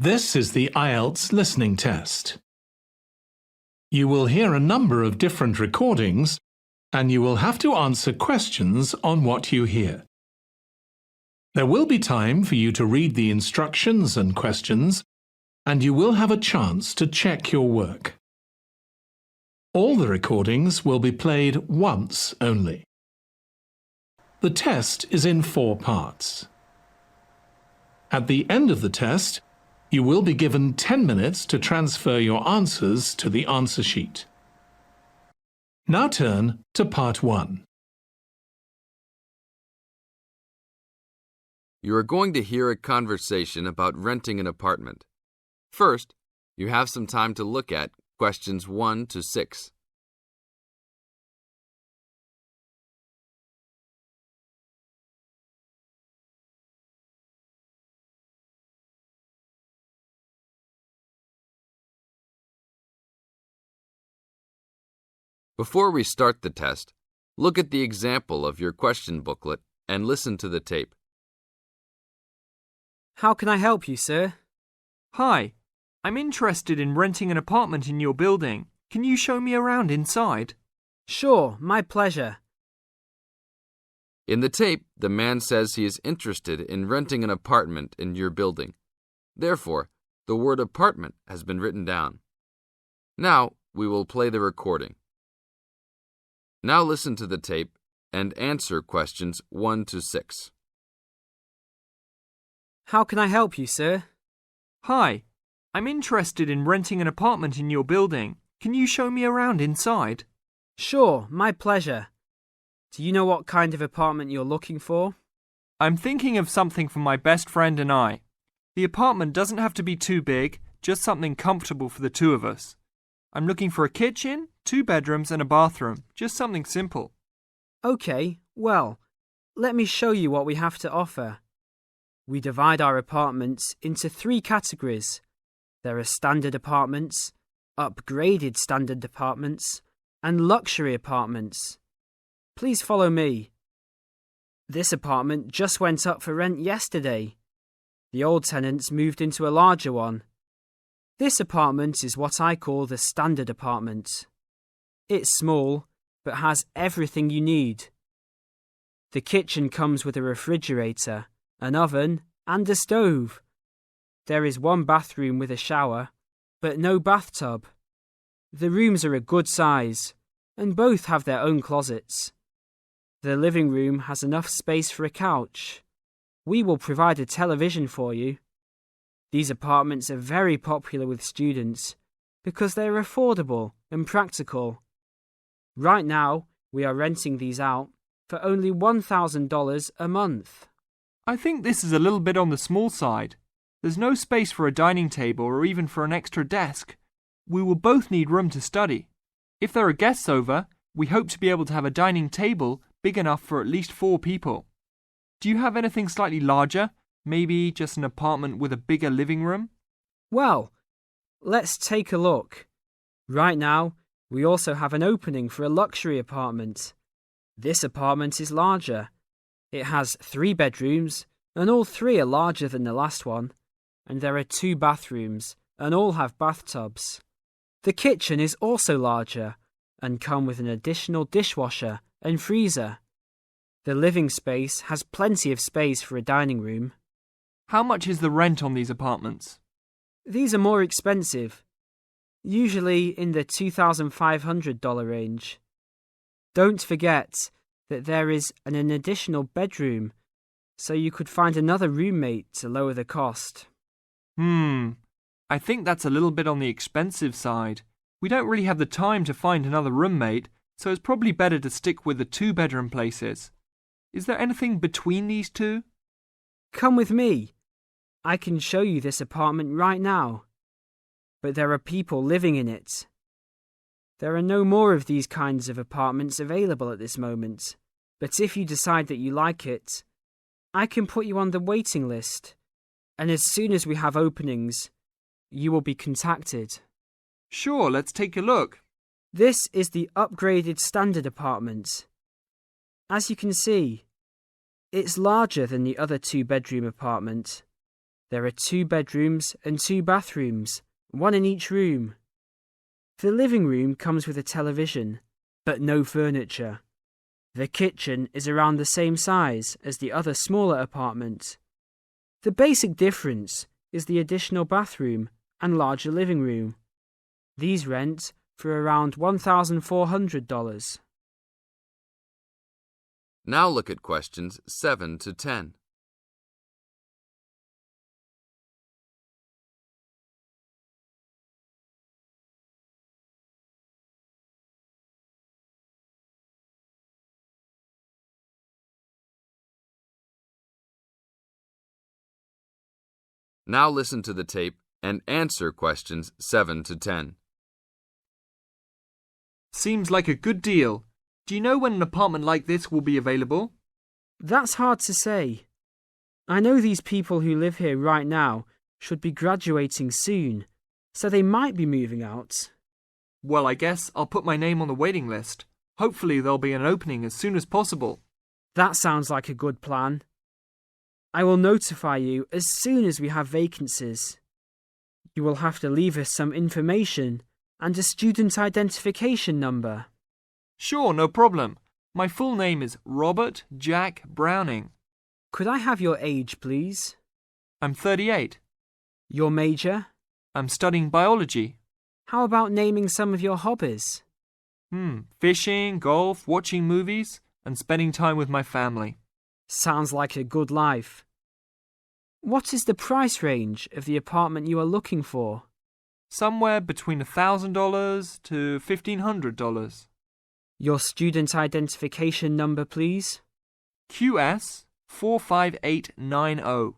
This is the Ielts listening test. You will hear a number of different recordings and you will have to answer questions on what you hear. There will be time for you to read the instructions and questions, and you will have a chance to check your work. All the recordings will be played once only. The test is in 4 parts. At the end of the test, you will be given 10 minutes to transfer your answers to the answer sheet. Now turn to part 1. You are going to hear a conversation about renting an apartment. First, you have some time to look at questions 1 to 6. Before we start the test, look at the example of your question booklet and listen to the tape. How can I help you, sir? Hi, I'm interested in renting an apartment in your building. Can you show me around inside? Sure, my pleasure. In the tape, the man says he is interested in renting an apartment in your building. Therefore, the word apartment has been written down. Now, we will play the recording. Now listen to the tape and answer questions 1 to 6. How can I help you, sir? Hi, I'm interested in renting an apartment in your building. Can you show me around inside? Sure, my pleasure. Do you know what kind of apartment you're looking for? I'm thinking of something for my best friend and I. The apartment doesn't have to be too big, just something comfortable for the two of us. I'm looking for a kitchen, 2 bedrooms and a bathroom, just something simple. Okay, well, let me show you what we have to offer. We divide our apartments into 3 categories. There are standard apartments, upgraded standard apartments, and luxury apartments. Please follow me. This apartment just went up for rent yesterday. The old tenants moved into a larger one. This apartment is what I call the standard apartment. It's small, but has everything you need. The kitchen comes with a refrigerator, an oven, and a stove. There is 1 bathroom with a shower, but no bathtub. The rooms are a good size, and both have their own closets. The living room has enough space for a couch. We will provide a television for you. These apartments are very popular with students because they are affordable and practical. Right now, we are renting these out for only $1,000 a month. I think this is a little bit on the small side. There's no space for a dining table or even for an extra desk. We will both need room to study. If there are guests over, we hope to be able to have a dining table big enough for at least 4 people. Do you have anything slightly larger? Maybe just an apartment with a bigger living room? Well, let's take a look. Right now, we also have an opening for a luxury apartment. This apartment is larger. It has 3 bedrooms, and all 3 are larger than the last one. And there are 2 bathrooms, and all have bathtubs. The kitchen is also larger, and come with an additional dishwasher and freezer. The living space has plenty of space for a dining room. How much is the rent on these apartments? These are more expensive, usually in the $2,500 range. Don't forget that there is an additional bedroom, so you could find another roommate to lower the cost. I think that's a little bit on the expensive side. We don't really have the time to find another roommate, so it's probably better to stick with the 2-bedroom places. Is there anything between these 2? Come with me. I can show you this apartment right now. But there are people living in it. There are no more of these kinds of apartments available at this moment. But if you decide that you like it, I can put you on the waiting list. And as soon as we have openings, you will be contacted. Sure, let's take a look. This is the upgraded standard apartment. As you can see, it's larger than the other 2-bedroom apartment. There are 2 bedrooms and 2 bathrooms, one in each room. The living room comes with a television, but no furniture. The kitchen is around the same size as the other smaller apartment. The basic difference is the additional bathroom and larger living room. These rent for around $1,400. Now look at questions 7 to 10. Now listen to the tape and answer questions 7 to 10. Seems like a good deal. Do you know when an apartment like this will be available? That's hard to say. I know these people who live here right now should be graduating soon, so they might be moving out. Well, I guess I'll put my name on the waiting list. Hopefully there'll be an opening as soon as possible. That sounds like a good plan. I will notify you as soon as we have vacancies. You will have to leave us some information and a student identification number. Sure, no problem. My full name is Robert Jack Browning. Could I have your age, please? I'm 38. Your major? I'm studying biology. How about naming some of your hobbies? Fishing, golf, watching movies, and spending time with my family. Sounds like a good life. What is the price range of the apartment you are looking for? Somewhere between $1,000 to $1,500. Your student identification number, please? QS 45890.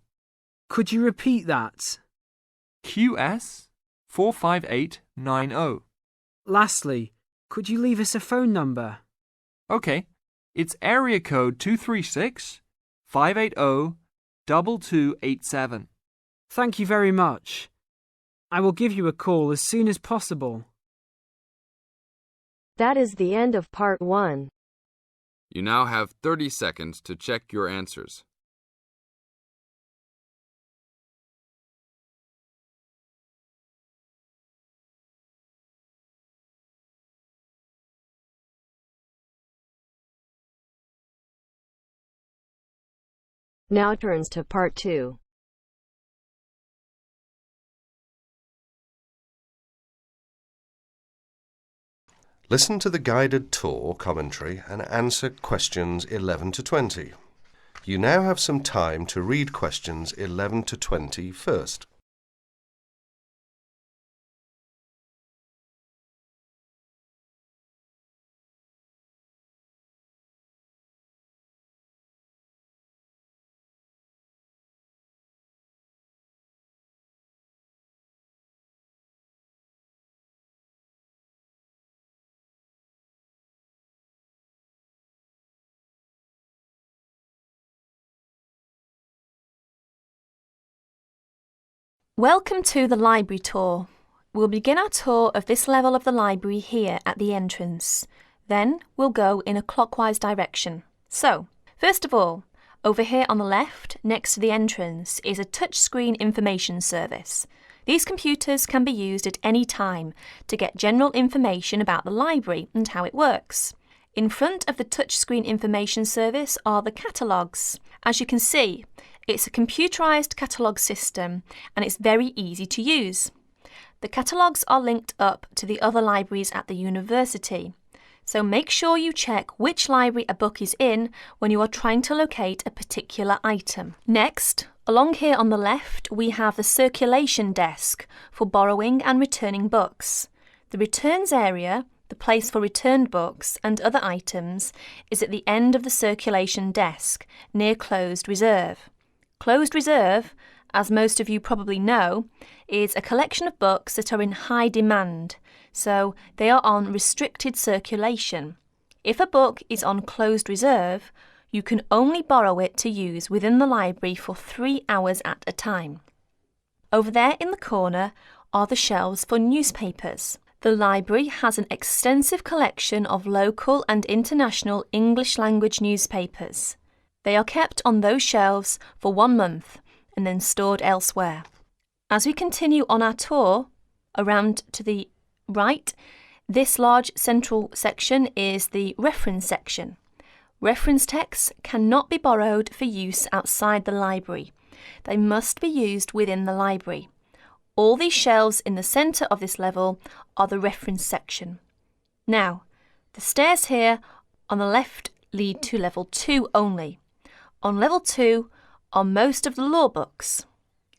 Could you repeat that? QS 45890. Lastly, could you leave us a phone number? Okay, it's area code 236 580 2287. Thank you very much. I will give you a call as soon as possible. That is the end of part 1. You now have 30 seconds to check your answers. Now turns to part 2. Listen to the guided tour commentary and answer questions 11 to 20. You now have some time to read questions 11 to 20 first. Welcome to the library tour. We'll begin our tour of this level of the library here at the entrance. Then we'll go in a clockwise direction. So, first of all, over here on the left, next to the entrance, is a touchscreen information service. These computers can be used at any time to get general information about the library and how it works. In front of the touchscreen information service are the catalogues. As you can see, it's a computerized catalogue system and it's very easy to use. The catalogues are linked up to the other libraries at the university, so make sure you check which library a book is in when you are trying to locate a particular item. Next, along here on the left, we have the circulation desk for borrowing and returning books. The returns area, the place for returned books and other items, is at the end of the circulation desk, near closed reserve. Closed reserve, as most of you probably know, is a collection of books that are in high demand, so they are on restricted circulation. If a book is on closed reserve, you can only borrow it to use within the library for 3 hours at a time. Over there in the corner are the shelves for newspapers. The library has an extensive collection of local and international English language newspapers. They are kept on those shelves for 1 month and then stored elsewhere. As we continue on our tour around to the right, this large central section is the reference section. Reference texts cannot be borrowed for use outside the library. They must be used within the library. All these shelves in the centre of this level are the reference section. Now, the stairs here on the left lead to level 2 only. On level 2 are most of the law books.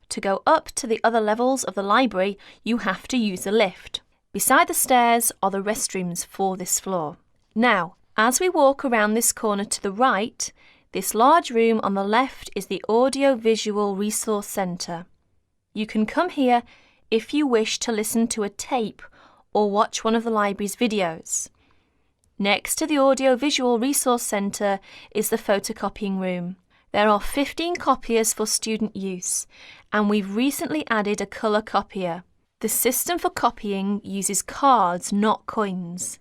To go up to the other levels of the library, you have to use a lift. Beside the stairs are the restrooms for this floor. Now, as we walk around this corner to the right, this large room on the left is the Audio-Visual Resource Centre. You can come here if you wish to listen to a tape or watch one of the library's videos. Next to the Audio-Visual Resource Centre is the photocopying room. There are 15 copiers for student use, and we've recently added a colour copier. The system for copying uses cards, not coins.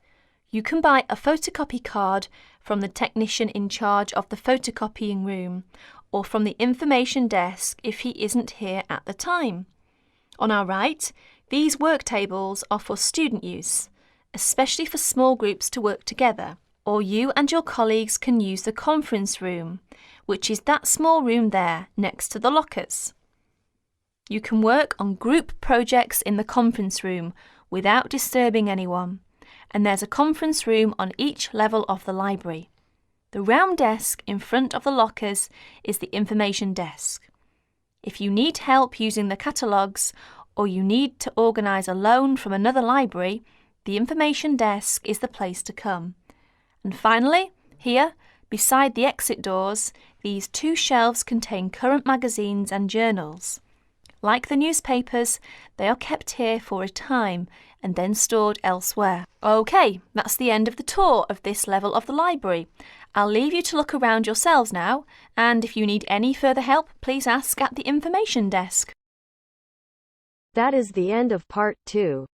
You can buy a photocopy card from the technician in charge of the photocopying room, or from the information desk if he isn't here at the time. On our right, these work tables are for student use, especially for small groups to work together, or you and your colleagues can use the conference room, which is that small room there next to the lockers. You can work on group projects in the conference room without disturbing anyone, and there's a conference room on each level of the library. The round desk in front of the lockers is the information desk. If you need help using the catalogues, or you need to organise a loan from another library, the information desk is the place to come. And finally, here, beside the exit doors, these 2 shelves contain current magazines and journals. Like the newspapers, they are kept here for a time and then stored elsewhere. OK, that's the end of the tour of this level of the library. I'll leave you to look around yourselves now, and if you need any further help, please ask at the information desk. That is the end of part 2.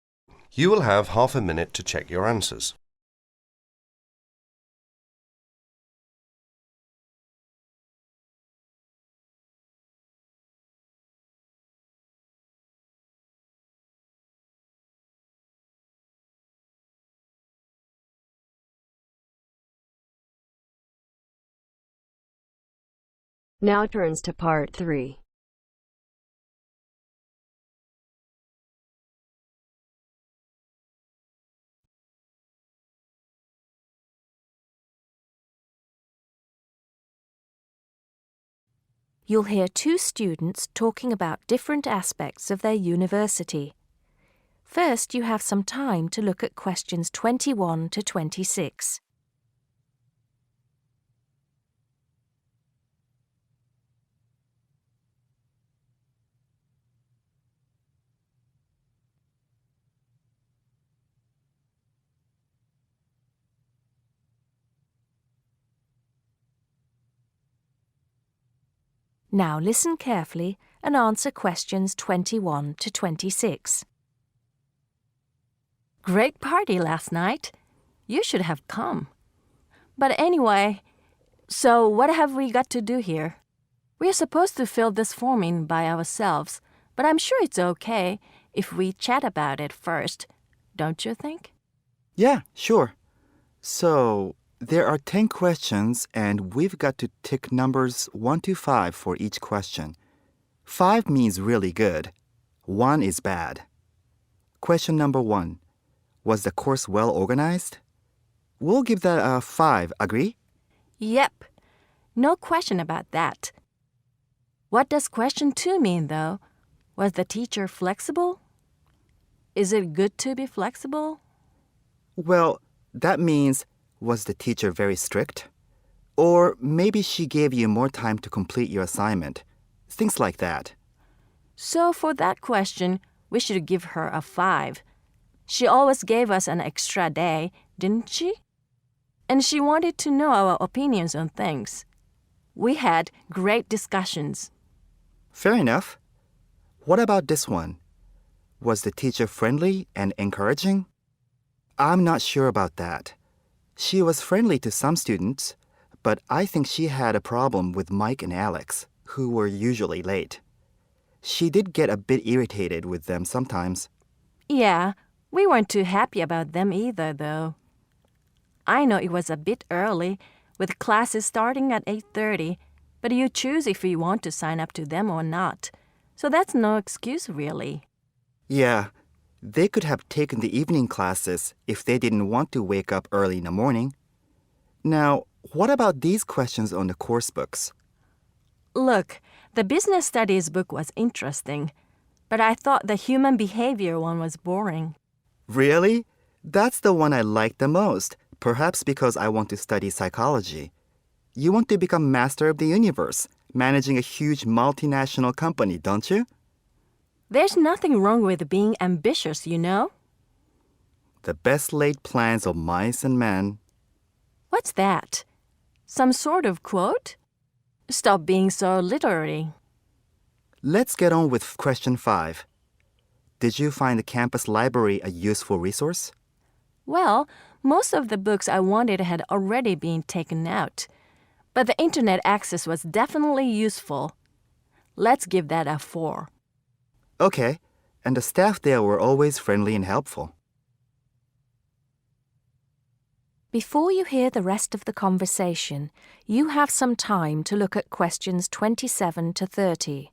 You will have half a minute to check your answers. Now turns to part 3. You'll hear 2 students talking about different aspects of their university. First, you have some time to look at questions 21 to 26. Now listen carefully and answer questions 21 to 26. Great party last night. You should have come. But anyway, so what have we got to do here? We're supposed to fill this form in by ourselves, but I'm sure it's okay if we chat about it first, don't you think? Yeah, sure. So, there are 10 questions and we've got to tick numbers 1 to 5 for each question. 5 means really good. 1 is bad. Question number 1. Was the course well organized? We'll give that a 5, agree? Yep. No question about that. What does question 2 mean, though? Was the teacher flexible? Is it good to be flexible? Well, that means, was the teacher very strict? Or maybe she gave you more time to complete your assignment. Things like that. So for that question, we should give her a 5. She always gave us an extra day, didn't she? And she wanted to know our opinions on things. We had great discussions. Fair enough. What about this one? Was the teacher friendly and encouraging? I'm not sure about that. She was friendly to some students, but I think she had a problem with Mike and Alex, who were usually late. She did get a bit irritated with them sometimes. Yeah, we weren't too happy about them either, though. I know it was a bit early, with classes starting at 8:30, but you choose if you want to sign up to them or not. So that's no excuse, really. Yeah, they could have taken the evening classes if they didn't want to wake up early in the morning. Now, what about these questions on the course books? Look, the business studies book was interesting, but I thought the human behavior one was boring. Really? That's the one I like the most, perhaps because I want to study psychology. You want to become master of the universe, managing a huge multinational company, don't you? There's nothing wrong with being ambitious, you know? The best laid plans of mice and men. What's that? Some sort of quote? Stop being so literary. Let's get on with question 5. Did you find the campus library a useful resource? Well, most of the books I wanted had already been taken out, but the internet access was definitely useful. Let's give that a 4. Okay, and the staff there were always friendly and helpful. Before you hear the rest of the conversation, you have some time to look at questions 27 to 30.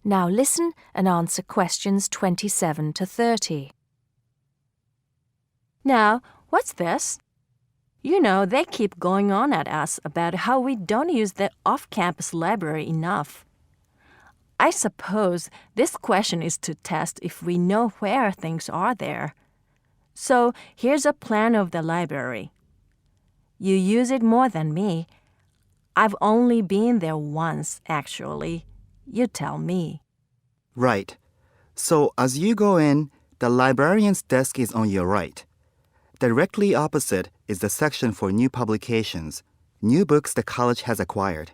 Now listen and answer questions 27 to 30. Now, what's this? You know, they keep going on at us about how we don't use the off-campus library enough. I suppose this question is to test if we know where things are there. So here's a plan of the library. You use it more than me. I've only been there once, actually. You tell me. Right. So as you go in, the librarian's desk is on your right. Directly opposite is the section for new publications, new books the college has acquired.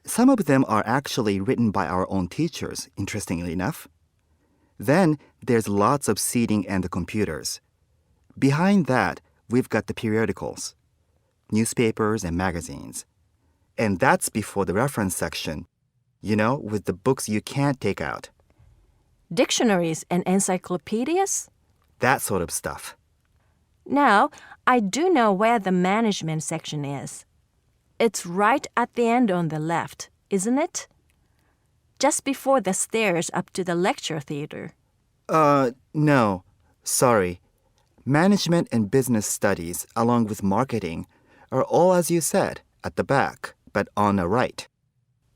Some of them are actually written by our own teachers, interestingly enough. Then there's lots of seating and the computers. Behind that, we've got the periodicals, newspapers and magazines. And that's before the reference section, you know, with the books you can't take out. Dictionaries and encyclopedias? That sort of stuff. Now, I do know where the management section is. It's right at the end on the left, isn't it? Just before the stairs up to the lecture theater. No. Sorry. Management and business studies, along with marketing, are all, as you said, at the back, but on the right.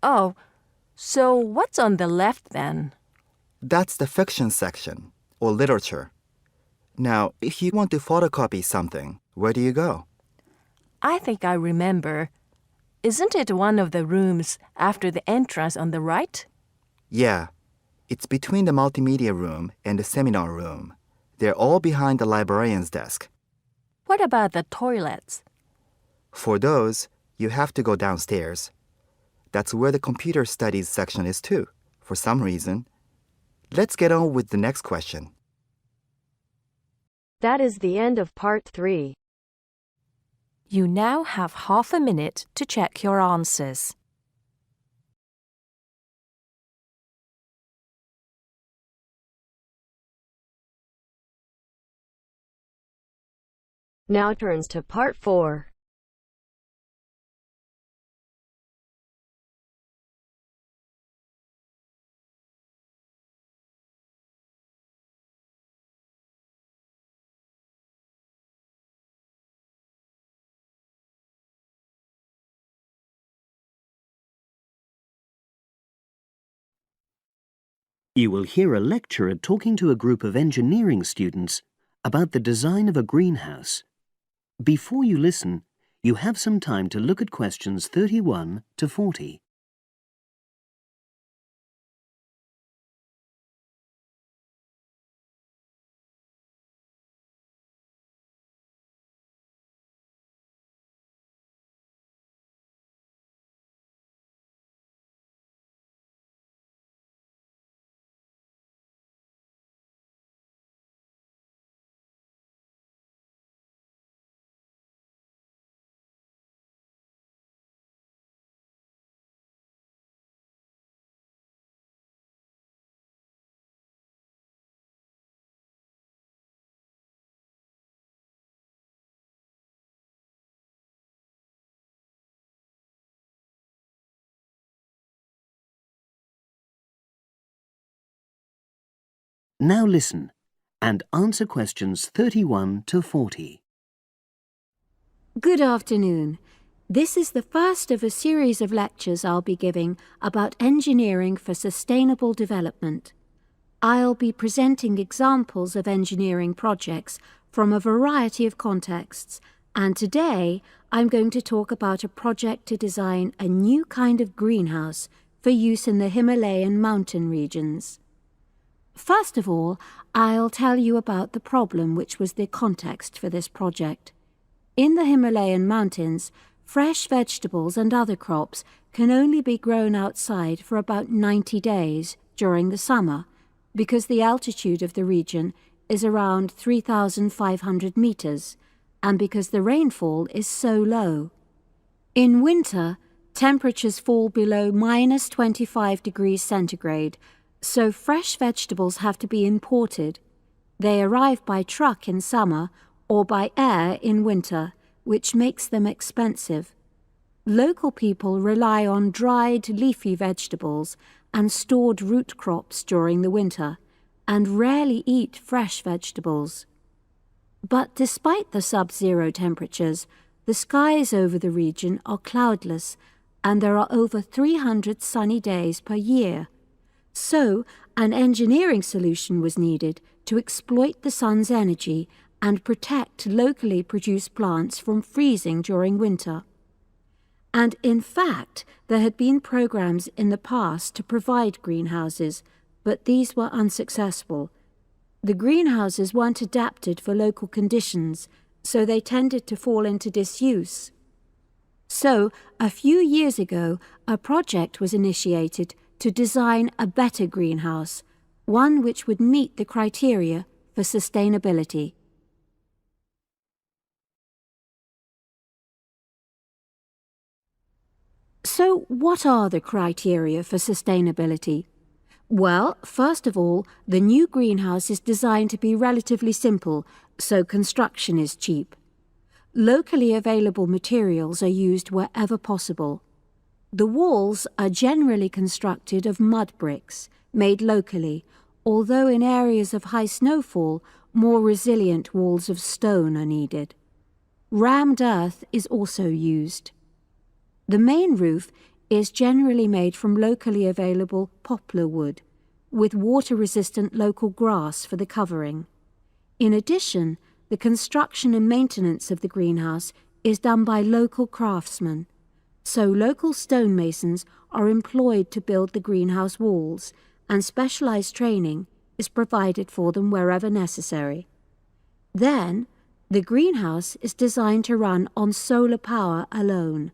Oh, so what's on the left then? That's the fiction section, or literature. Now, if you want to photocopy something, where do you go? I think I remember. Isn't it one of the rooms after the entrance on the right? Yeah. It's between the multimedia room and the seminar room. They're all behind the librarian's desk. What about the toilets? For those, you have to go downstairs. That's where the computer studies section is too, for some reason. Let's get on with the next question. That is the end of part 3. You now have half a minute to check your answers. Now turns to part 4. You will hear a lecturer talking to a group of engineering students about the design of a greenhouse. Before you listen, you have some time to look at questions 31 to 40. Now listen and answer questions 31 to 40. Good afternoon. This is the first of a series of lectures I'll be giving about engineering for sustainable development. I'll be presenting examples of engineering projects from a variety of contexts, and today I'm going to talk about a project to design a new kind of greenhouse for use in the Himalayan mountain regions. First of all, I'll tell you about the problem which was the context for this project. In the Himalayan mountains, fresh vegetables and other crops can only be grown outside for about 90 days during the summer, because the altitude of the region is around 3,500 meters, and because the rainfall is so low. In winter, temperatures fall below minus 25 degrees centigrade, so fresh vegetables have to be imported. They arrive by truck in summer or by air in winter, which makes them expensive. Local people rely on dried leafy vegetables and stored root crops during the winter, and rarely eat fresh vegetables. But despite the sub-zero temperatures, the skies over the region are cloudless, and there are over 300 sunny days per year. So, an engineering solution was needed to exploit the sun's energy and protect locally produced plants from freezing during winter. And in fact, there had been programs in the past to provide greenhouses, but these were unsuccessful. The greenhouses weren't adapted for local conditions, so they tended to fall into disuse. So, a few years ago, a project was initiated to design a better greenhouse, one which would meet the criteria for sustainability. So, what are the criteria for sustainability? Well, first of all, the new greenhouse is designed to be relatively simple, so construction is cheap. Locally available materials are used wherever possible. The walls are generally constructed of mud bricks, made locally, although in areas of high snowfall, more resilient walls of stone are needed. Rammed earth is also used. The main roof is generally made from locally available poplar wood, with water-resistant local grass for the covering. In addition, the construction and maintenance of the greenhouse is done by local craftsmen, so local stonemasons are employed to build the greenhouse walls, and specialized training is provided for them wherever necessary. Then, the greenhouse is designed to run on solar power alone.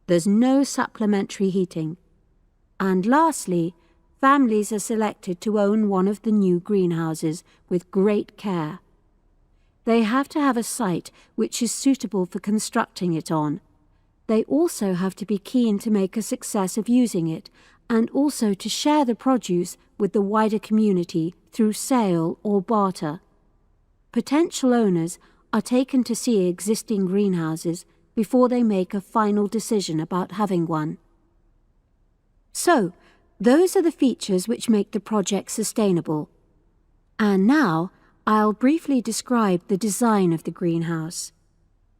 There's no supplementary heating. And lastly, families are selected to own one of the new greenhouses with great care. They have to have a site which is suitable for constructing it on. They also have to be keen to make a success of using it, and also to share the produce with the wider community through sale or barter. Potential owners are taken to see existing greenhouses before they make a final decision about having one. So, those are the features which make the project sustainable. And now, I'll briefly describe the design of the greenhouse.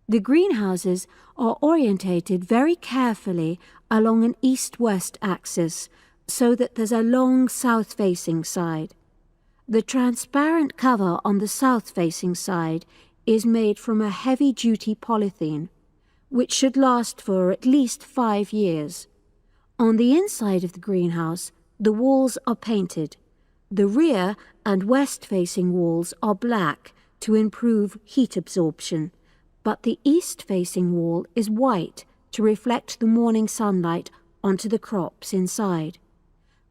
The greenhouses are orientated very carefully along an east-west axis, so that there's a long south-facing side. The transparent cover on the south-facing side is made from a heavy-duty polythene, which should last for at least 5 years. On the inside of the greenhouse, the walls are painted. The rear and west-facing walls are black to improve heat absorption, but the east-facing wall is white to reflect the morning sunlight onto the crops inside.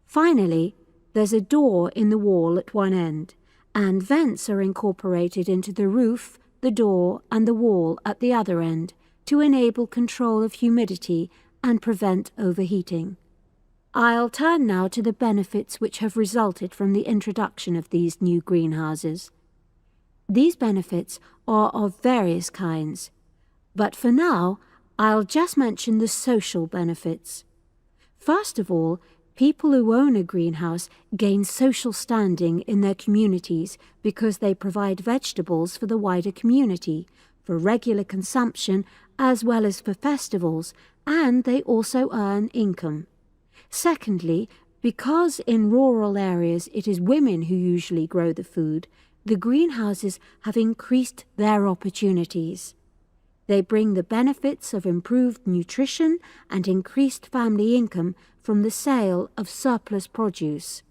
Finally, there's a door in the wall at one end, and vents are incorporated into the roof, the door, and the wall at the other end, to enable control of humidity and prevent overheating. I'll turn now to the benefits which have resulted from the introduction of these new greenhouses. These benefits are of various kinds, but for now I'll just mention the social benefits. First of all, People who own a greenhouse gain social standing in their communities because they provide vegetables for the wider community, for regular consumption as well as for festivals, and they also earn income. Secondly, because in rural areas it is women who usually grow the food, the greenhouses have increased their opportunities. They bring the benefits of improved nutrition and increased family income from the sale of surplus produce.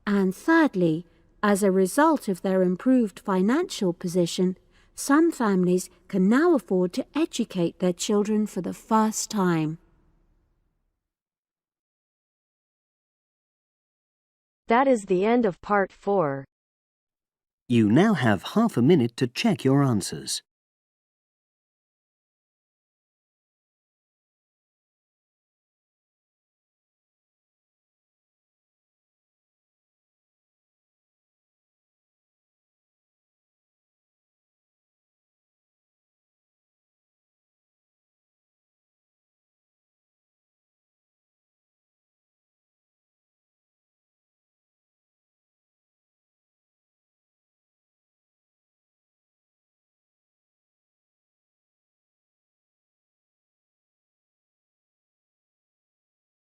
And thirdly, as a result of their improved financial position, some families can now afford to educate their children for the first time. That is the end of part 4. You now have half a minute to check your answers.